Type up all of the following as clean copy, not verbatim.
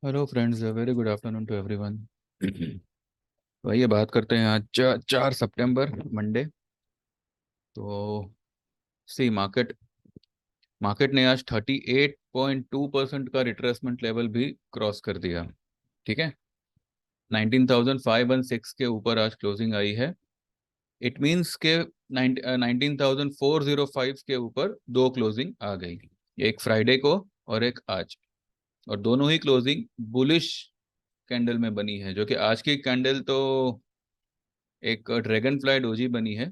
Hello friends, very good afternoon to everyone. वही बात करते हैं आज 4 सितंबर मंडे। तो सी मार्केट मार्केट ने आज 38.2% का रिट्रेसमेंट लेवल भी क्रॉस कर दिया। ठीक है, 19,516 के ऊपर आज क्लोजिंग आई है। इट मींस के 19,405 के ऊपर दो क्लोजिंग आ गई, एक फ्राइडे को और एक आज। और दोनों ही क्लोजिंग बुलिश कैंडल में बनी है, जो कि आज की कैंडल तो एक ड्रैगन फ्लाई डोजी बनी है।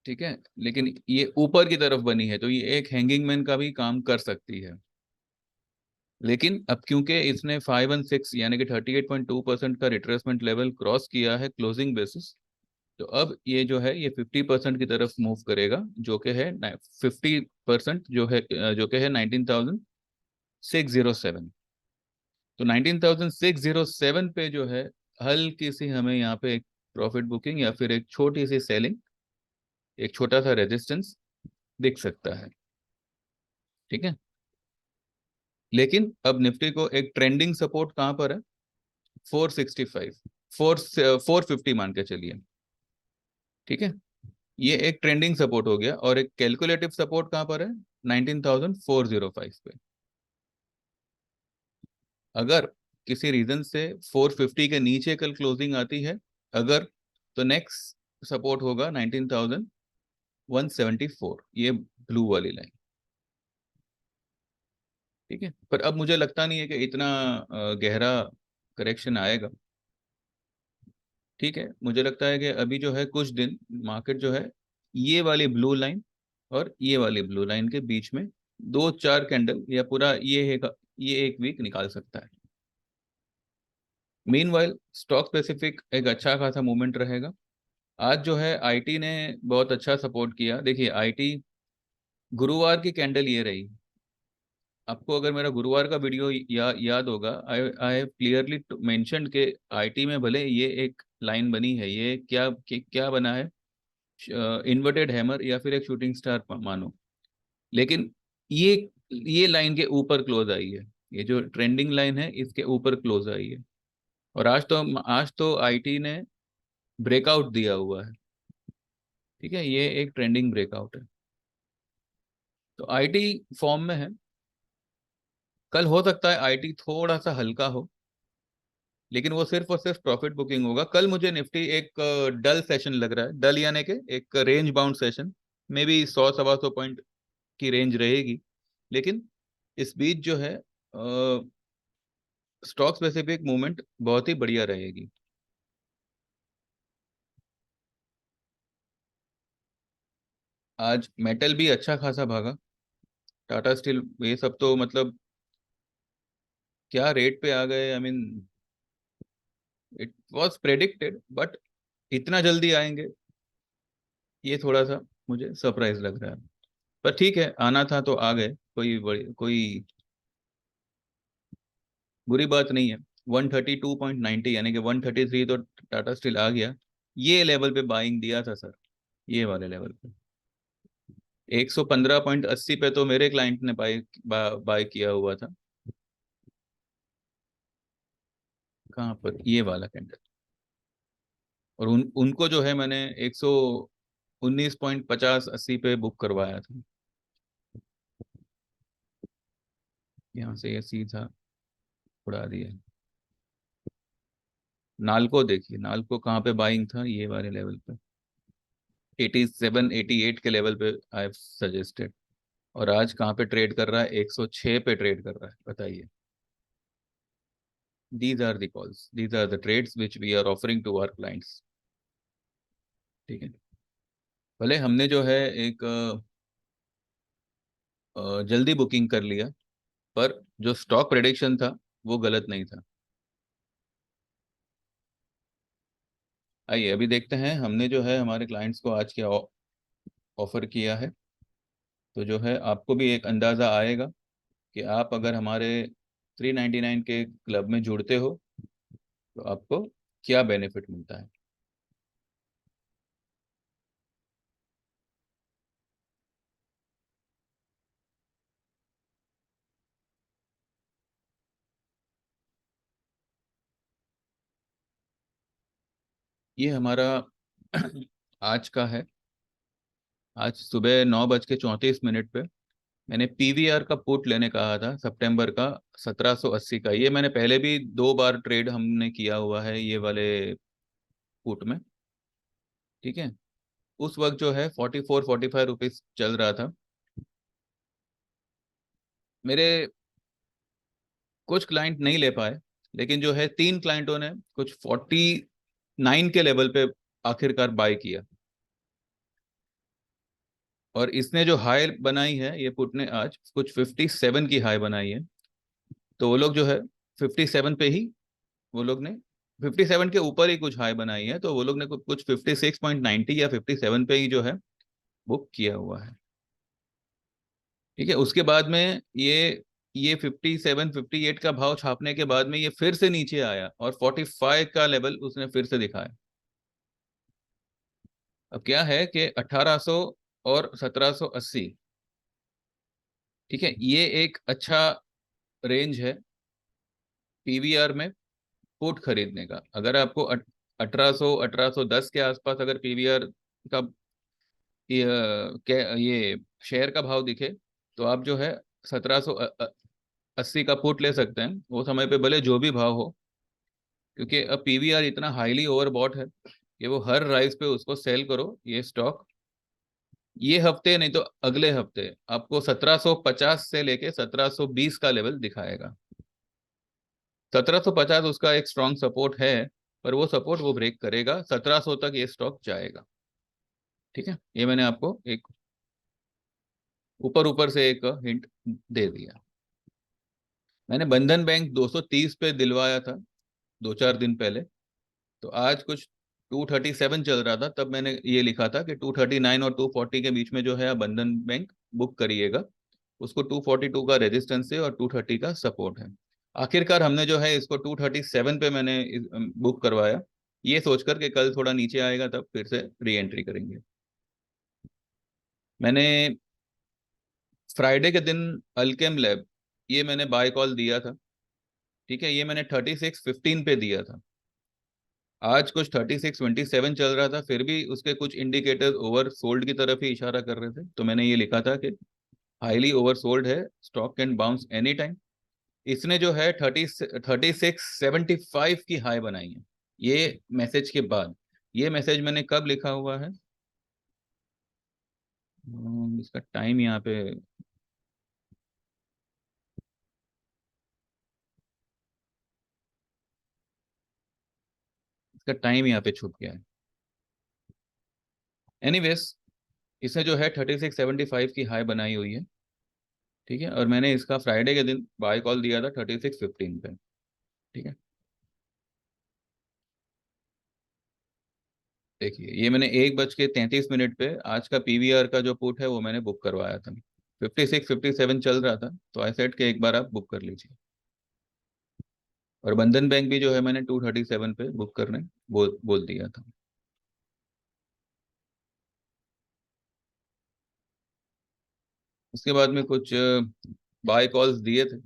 ठीक है, लेकिन ये ऊपर की तरफ बनी है तो ये एक हैंगिंग मैन का भी काम कर सकती है। लेकिन अब क्योंकि इसने 5 और 6 यानी कि 38.2% का रिट्रेसमेंट लेवल क्रॉस किया है क्लोजिंग बेसिस, तो अब ये जो है ये 50% की तरफ मूव करेगा, जो कि है 50% जो कि है 19,607। तो 19,607 पे जो है हल्की सी हमें यहाँ पे एक प्रॉफिट बुकिंग या फिर एक छोटी सी सेलिंग, एक छोटा सा रेजिस्टेंस दिख सकता है। ठीक है, लेकिन अब निफ्टी को एक ट्रेंडिंग सपोर्ट कहां पर है? 465, 450 मान के चलिए। ठीक है, ये एक ट्रेंडिंग सपोर्ट हो गया और एक कैलकुलेटिव सपोर्ट कहां पर है? 19,405 पे। अगर किसी रीजन से 450 के नीचे कल क्लोजिंग आती है, अगर, तो नेक्स्ट सपोर्ट होगा 19,174, ये ब्लू वाली लाइन। ठीक है, पर अब मुझे लगता नहीं है कि इतना गहरा करेक्शन आएगा। ठीक है, मुझे लगता है कि अभी जो है कुछ दिन मार्केट जो है ये वाली ब्लू लाइन और ये वाली ब्लू लाइन के बीच में दो चार कैंडल या पूरा ये एक वीक निकाल सकता है। मीनवाइल स्टॉक स्पेसिफिक एक अच्छा खासा मूवमेंट रहेगा। आज जो है आईटी ने बहुत अच्छा सपोर्ट किया। देखिए आईटी, गुरुवार की कैंडल ये रही। आपको अगर मेरा गुरुवार का वीडियो याद होगा, आई आई हैव क्लियरली मेंशन्ड के आईटी में भले ये एक लाइन बनी है, ये क्या बना है, इन्वर्टेड हैमर या फिर एक शूटिंग स्टार मानो, लेकिन ये ये लाइन के ऊपर क्लोज आई है। ये जो ट्रेंडिंग लाइन है इसके ऊपर क्लोज आई है। और आज तो आईटी ने ब्रेकआउट दिया हुआ है। ठीक है, ये एक ट्रेंडिंग ब्रेकआउट है, तो आईटी फॉर्म में है। कल हो सकता है आईटी थोड़ा सा हल्का हो, लेकिन वो सिर्फ और सिर्फ प्रॉफिट बुकिंग होगा। कल मुझे निफ्टी एक डल सेशन लग रहा है, डल यानी कि एक range bound session, may be 100 सवा 100 पॉइंट की रेंज रहेगी। लेकिन इस बीच जो है स्टॉक स्पेसिफिक मूवमेंट बहुत ही बढ़िया रहेगी। आज मेटल भी अच्छा खासा भागा, टाटा स्टील ये सब तो मतलब क्या रेट पे आ गए। I mean it was predicted, but इतना जल्दी आएंगे ये थोड़ा सा मुझे सरप्राइज लग रहा है। पर ठीक है, आना था तो आ गए, कोई बुरी बात नहीं है। 132.90 यानी कि 133 तो टाटा स्टील आ गया। ये लेवल पे बाइंग दिया था सर, ये वाले लेवल पे। 115.80 पे तो मेरे क्लाइंट ने बाय किया हुआ था। कहाँ पर? ये वाला कैंडल। और उनको जो है मैंने 119.50 80 पे बुक करवाया था। यहाँ से ये सीधा उड़ा दिया। नालको देखिए, नालको कहाँ पे बाइंग था? ये वाले लेवल पे, 87 88 के लेवल पे आई सजेस्टेड। और आज कहाँ पे ट्रेड कर रहा है? 106 पे ट्रेड कर रहा है, बताइए। These are the calls, these are the trades which we are offering to our clients. ठीक है, भले हमने जो है एक जल्दी बुकिंग कर लिया, पर जो स्टॉक प्रेडिक्शन था वो गलत नहीं था। आइए अभी देखते हैं हमने जो है हमारे क्लाइंट्स को आज क्या ऑफर किया है। तो जो है आपको भी एक अंदाज़ा आएगा कि आप अगर हमारे 399 के क्लब में जुड़ते हो तो आपको क्या बेनिफिट मिलता है। ये हमारा आज का है। आज सुबह 9:34 पे मैंने पीवीआर का पुट लेने कहा था, सितंबर का 1780 का। ये मैंने पहले भी 2 बार ट्रेड हमने किया हुआ है ये वाले पुट में। ठीक है। उस वक्त जो है 44-45 रुपीज चल रहा था। मेरे कुछ क्लाइंट नहीं ले पाए, लेकिन जो है 3 क्लाइंटों ने कुछ 49 के लेवल पे आखिरकार बाय किया। और इसने जो हाई बनाई है, ये पुट ने आज कुछ 57 की हाई बनाई है। तो वो लोग जो है 57 पे ही, वो लोग ने 57 के ऊपर ही कुछ हाई बनाई है, तो वो लोग ने कुछ 56.90 या 57 पे ही जो है बुक किया हुआ है। ठीक है। उसके बाद में ये 57-58 का भाव छापने के बाद में ये फिर से नीचे आया और 45 का लेवल उसने फिर से दिखाया। अब क्या है कि 1800 और 1780, ठीक है, ये एक अच्छा रेंज है पीवीआर में पुट खरीदने का। अगर आपको 1800-1810 के आसपास अगर पीवीआर का ये शेयर का भाव दिखे, तो आप जो है 1780 का पुट ले सकते हैं, वो समय पे भले जो भी भाव हो। क्योंकि अब पीवीआर इतना हाईली ओवरबॉट है कि वो हर राइज पे उसको सेल करो, ये स्टॉक ये हफ्ते नहीं तो अगले हफ्ते आपको 1750 से लेके 1720 का लेवल दिखाएगा। 1750 उसका एक स्ट्रॉन्ग सपोर्ट है, पर वो सपोर्ट वो ब्रेक करेगा, 1700 तक ये स्टॉक जाएगा। ठीक है। ये मैंने आपको एक ऊपर ऊपर से एक हिंट दे दिया। मैंने बंधन बैंक 230 पे दिलवाया था 2-4 दिन पहले। तो आज कुछ 237 चल रहा था, तब मैंने ये लिखा था कि 239 और 240 के बीच में जो है आप बंधन बैंक बुक करिएगा। उसको 242 का रेजिस्टेंस है और 230 का सपोर्ट है। आखिरकार हमने जो है इसको 237 पे मैंने बुक करवाया, ये सोचकर कि कल थोड़ा नीचे आएगा तब फिर से री एंट्री करेंगे। मैंने फ्राइडे के दिन अल्केम लैब, ये मैंने बाय कॉल दिया था। ठीक है। ये मैंने 3615 पे दिया था। आज कुछ 3627 चल रहा था, फिर भी उसके कुछ इंडिकेटर्स ओवर सोल्ड की तरफ ही इशारा कर रहे थे, तो मैंने ये लिखा था कि हाईली ओवर सोल्ड है, stock can bounce any time. इसने जो है 3675 की हाई बनाई है ये मैसेज के बाद। ये मैसेज मैंने कब लिखा हुआ है, इसका टाइम यहाँ पे, इसका टाइम यहाँ पे छूट गया है। एनीवेज, इसने जो है 3675 की हाई बनाई हुई है। ठीक है। और मैंने इसका फ्राइडे के दिन बाय कॉल दिया था 3615 पे। ठीक है। देखिए, ये मैंने 1:33 पे आज का पीवीआर का जो पुट है वो मैंने बुक करवाया था। 56-57 चल रहा था, तो आई सेड के एक बार आप बुक कर लीजिए। और बंधन बैंक भी जो है मैंने 237 पे बुक करने बोल बोल दिया था। उसके बाद में कुछ बाय कॉल्स दिए थे।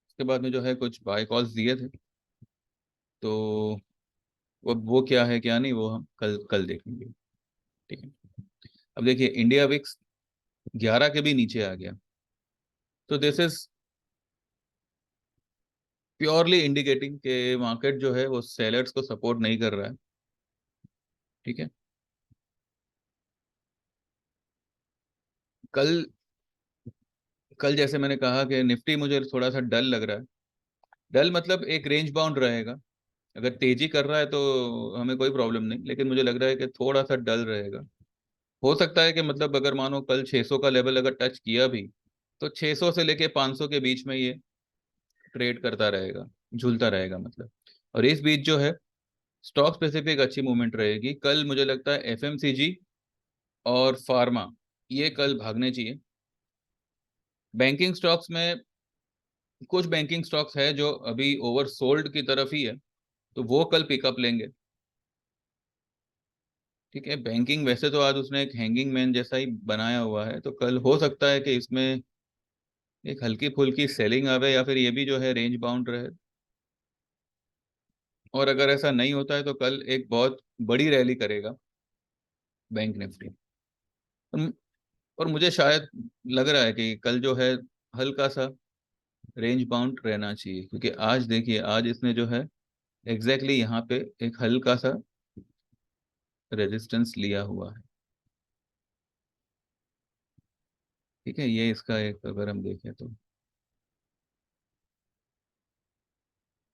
उसके बाद में जो है कुछ बाय कॉल्स दिए थे। तो वो क्या है क्या नहीं, वो हम कल कल देखेंगे। ठीक है। अब देखिए, इंडिया विक्स 11 के भी नीचे आ गया, तो दिस इज प्योरली इंडिकेटिंग कि मार्केट जो है वो सेलर्स को सपोर्ट नहीं कर रहा है। ठीक है। कल कल जैसे मैंने कहा कि निफ्टी मुझे थोड़ा सा डल लग रहा है। डल मतलब एक रेंज बाउंड रहेगा। अगर तेजी कर रहा है तो हमें कोई प्रॉब्लम नहीं, लेकिन मुझे लग रहा है कि थोड़ा सा डल रहेगा। हो सकता है कि मतलब अगर मानो कल 600 का लेवल अगर टच किया भी, तो 600 से लेके 500 के बीच में ये ट्रेड करता रहेगा, झूलता रहेगा मतलब। और इस बीच जो है स्टॉक स्पेसिफिक अच्छी मूवमेंट रहेगी कल। मुझे लगता है एफएमसीजी और फार्मा, ये कल भागने चाहिए। बैंकिंग स्टॉक्स में कुछ बैंकिंग स्टॉक्स है जो अभी ओवर सोल्ड की तरफ ही है, तो वो कल पिकअप लेंगे। ठीक है, बैंकिंग वैसे तो आज उसने एक हैंगिंग मैन जैसा ही बनाया हुआ है, तो कल हो सकता है कि इसमें एक हल्की फुल्की सेलिंग आवे या फिर ये भी जो है रेंज बाउंड रहे। और अगर ऐसा नहीं होता है तो कल एक बहुत बड़ी रैली करेगा बैंक निफ्टी। और और मुझे शायद लग रहा है कि कल जो है हल्का सा रेंज बाउंड रहना चाहिए, क्योंकि आज देखिए आज इसने जो है एग्जैक्टली यहाँ पे एक हल्का सा रेजिस्टेंस लिया हुआ है। ठीक है, ये इसका एक अगर हम देखें तो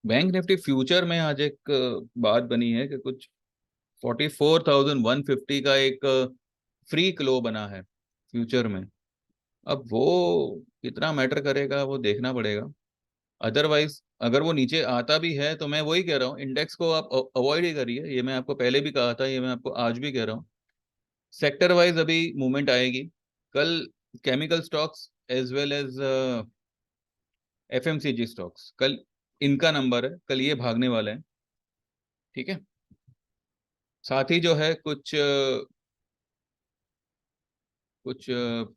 बैंक निफ्टी फ्यूचर में आज एक बात बनी है कि कुछ 44,150 का एक फ्री क्लो बना है फ्यूचर में। अब वो कितना मैटर करेगा वो देखना पड़ेगा। अदरवाइज अगर वो नीचे आता भी है तो मैं वही कह रहा हूँ, इंडेक्स को आप अवॉइड ही करिए। ये मैं आपको पहले भी कहा था, ये मैं आपको आज भी कह रहा हूँ। सेक्टर वाइज अभी मूवमेंट आएगी कल। Chemical stocks as well as FMCG stocks, कल इनका नंबर है, कल ये भागने वाले हैं। ठीक है, साथ ही जो है कुछ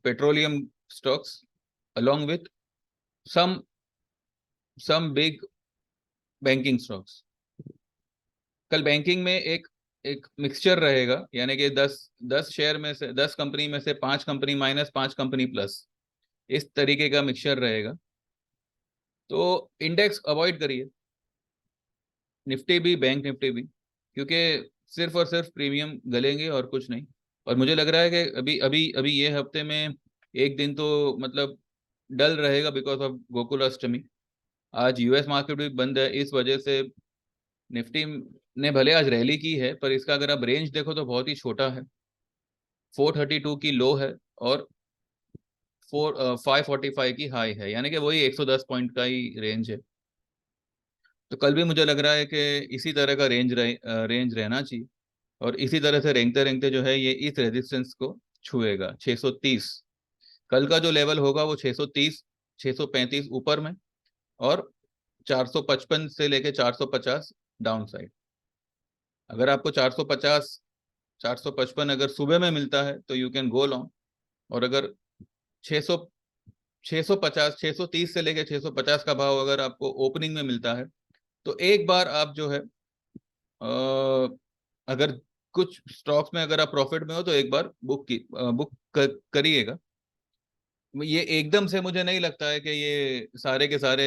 petroleum stocks along with some some big banking stocks. कल बैंकिंग में एक एक मिक्सचर रहेगा, यानी कि 10 शेयर में से 10 कंपनी में से 5 कंपनी माइनस 5 कंपनी प्लस, इस तरीके का मिक्सचर रहेगा। तो इंडेक्स अवॉइड करिए, निफ्टी भी बैंक निफ्टी भी, क्योंकि सिर्फ और सिर्फ प्रीमियम गलेंगे और कुछ नहीं। और मुझे लग रहा है कि अभी अभी अभी ये हफ्ते में एक दिन तो मतलब डल रहेगा बिकॉज ऑफ गोकुल अष्टमी। आज यूएस मार्केट भी बंद है, इस वजह से निफ्टी ने भले आज रैली की है, पर इसका अगर आप रेंज देखो तो बहुत ही छोटा है। 432 की लो है और 545 की हाई है, यानी कि वही 110 पॉइंट का ही रेंज है। तो कल भी मुझे लग रहा है कि इसी तरह का रेंज रहना चाहिए। और इसी तरह से रेंगते रेंगते जो है ये इस रेजिस्टेंस को छुएगा 630। कल का जो लेवल होगा वो 630 635 ऊपर में, और 455 से लेके 450 डाउन साइड। अगर आपको 450 455 अगर सुबह में मिलता है तो यू कैन गो लॉन्ग। और अगर 600 650 630 से लेके 650 का भाव अगर आपको ओपनिंग में मिलता है तो एक बार आप जो है अगर कुछ स्टॉक्स में अगर आप प्रॉफिट में हो तो एक बार बुक करिएगा। ये एकदम से मुझे नहीं लगता है कि ये सारे के सारे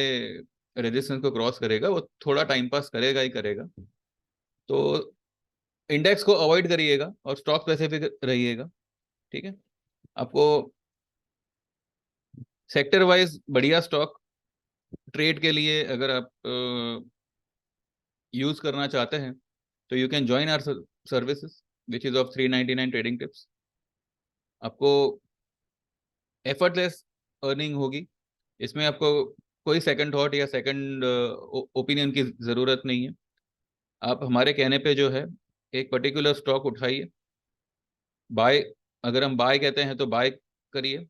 रेजिस्टेंस को क्रॉस करेगा, वो थोड़ा टाइम पास करेगा ही करेगा। तो इंडेक्स को अवॉइड करिएगा और स्टॉक स्पेसिफिक रहिएगा। ठीक है, आपको सेक्टर वाइज बढ़िया स्टॉक ट्रेड के लिए अगर आप यूज करना चाहते हैं तो you can join our services which is of 399 trading tips. आपको एफर्टलेस अर्निंग होगी, इसमें आपको कोई सेकंड थॉट या सेकंड ओपिनियन की ज़रूरत नहीं है। आप हमारे कहने पे जो है एक पर्टिकुलर स्टॉक उठाइए, बाय, अगर हम बाय कहते हैं तो बाय करिए।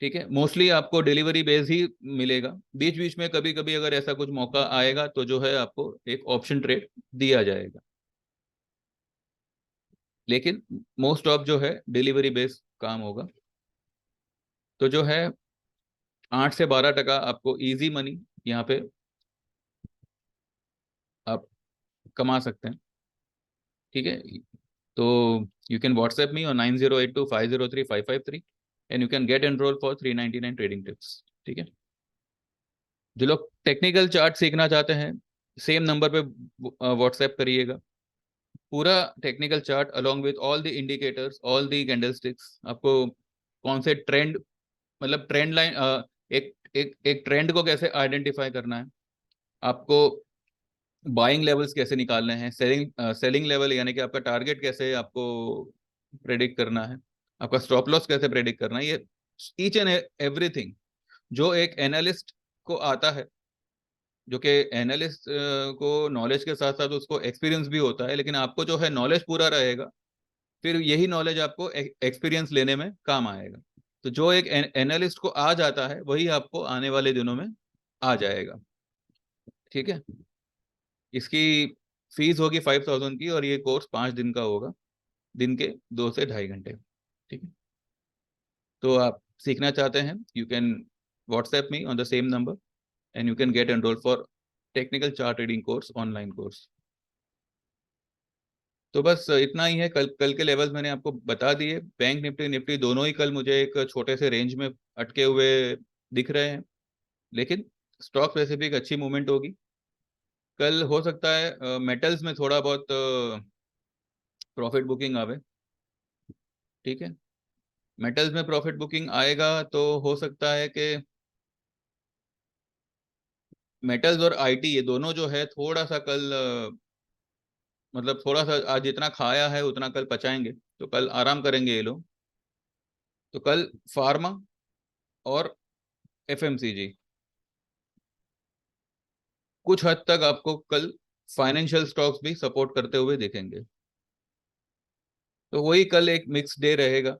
ठीक है, मोस्टली आपको डिलीवरी बेस ही मिलेगा, बीच बीच में कभी कभी अगर ऐसा कुछ मौका आएगा तो जो है आपको एक ऑप्शन ट्रेड दिया जाएगा, लेकिन मोस्ट ऑफ जो है डिलीवरी बेस काम होगा। तो जो है 8 से 12% आपको इजी मनी यहाँ पे आप कमा सकते हैं। ठीक है, तो यू कैन व्हाट्सएप मी और 9082503553 and you can get enrol for 399 trading tips. ठीक है, जो लोग टेक्निकल चार्ट सीखना चाहते हैं सेम नंबर पे व्हाट्सएप करिएगा। पूरा technical chart along with all the indicators all the candlesticks, आपको कौन से ट्रेंड, मतलब ट्रेंड लाइन, एक एक ट्रेंड को कैसे आइडेंटिफाई करना है, आपको बाइंग लेवल्स कैसे निकालने हैं, सेलिंग लेवल यानी कि आपका टारगेट कैसे आपको प्रेडिक्ट करना है, आपका स्टॉप लॉस कैसे प्रेडिक्ट करना है, ये ईच एंड एवरीथिंग जो एक एनालिस्ट को आता है, जो कि एनालिस्ट को नॉलेज के साथ साथ उसको एक्सपीरियंस भी होता है, लेकिन आपको जो है नॉलेज पूरा रहेगा, फिर यही नॉलेज आपको एक्सपीरियंस लेने में काम आएगा। तो जो एक एनालिस्ट को आ जाता है वही आपको आने वाले दिनों में आ जाएगा। ठीक है, इसकी फीस होगी 5,000 की और ये कोर्स 5 दिन का होगा। दिन के 2 से 2.5 घंटे। ठीक है, तो आप सीखना चाहते हैं, you can WhatsApp me on the same number and you can get enrol for technical chart reading course, online course. तो बस इतना ही है। कल कल के लेवल्स मैंने आपको बता दिए। बैंक निफ्टी निफ्टी दोनों ही कल मुझे एक छोटे से रेंज में अटके हुए दिख रहे हैं, लेकिन स्टॉक स्पेसिफिक अच्छी मूवमेंट होगी। कल हो सकता है मेटल्स में थोड़ा बहुत प्रॉफिट बुकिंग आवे। ठीक है, मेटल्स में प्रॉफिट बुकिंग आएगा तो हो सकता है कि मेटल्स और आईटी ये दोनों जो है थोड़ा सा कल मतलब थोड़ा सा आज जितना खाया है उतना कल पचाएंगे, तो कल आराम करेंगे ये लोग। तो कल फार्मा और एफएमसीजी, कुछ हद तक आपको कल फाइनेंशियल स्टॉक्स भी सपोर्ट करते हुए दिखेंगे। तो वही कल एक मिक्स डे रहेगा।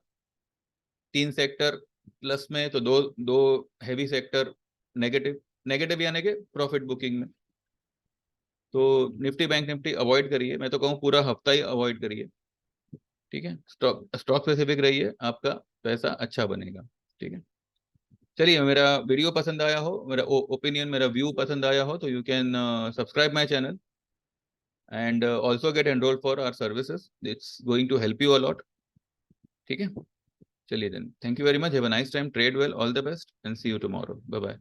3 सेक्टर प्लस में तो दो दो हैवी सेक्टर नेगेटिव, नेगेटिव यानी कि प्रॉफिट बुकिंग में। तो निफ्टी बैंक निफ्टी अवॉइड करिए, मैं तो कहूँ पूरा हफ्ता ही अवॉइड करिए। ठीक है, स्टॉक स्टॉक स्पेसिफिक रहिए, आपका पैसा अच्छा बनेगा। ठीक है, चलिए, मेरा वीडियो पसंद आया हो, मेरा ओपिनियन, मेरा व्यू पसंद आया हो, तो you can subscribe my channel and also get enrol for our services, it's going to help you a lot. ठीक है, चलिए then, thank you very much, have a nice time, trade well, all the best and see you tomorrow, bye bye.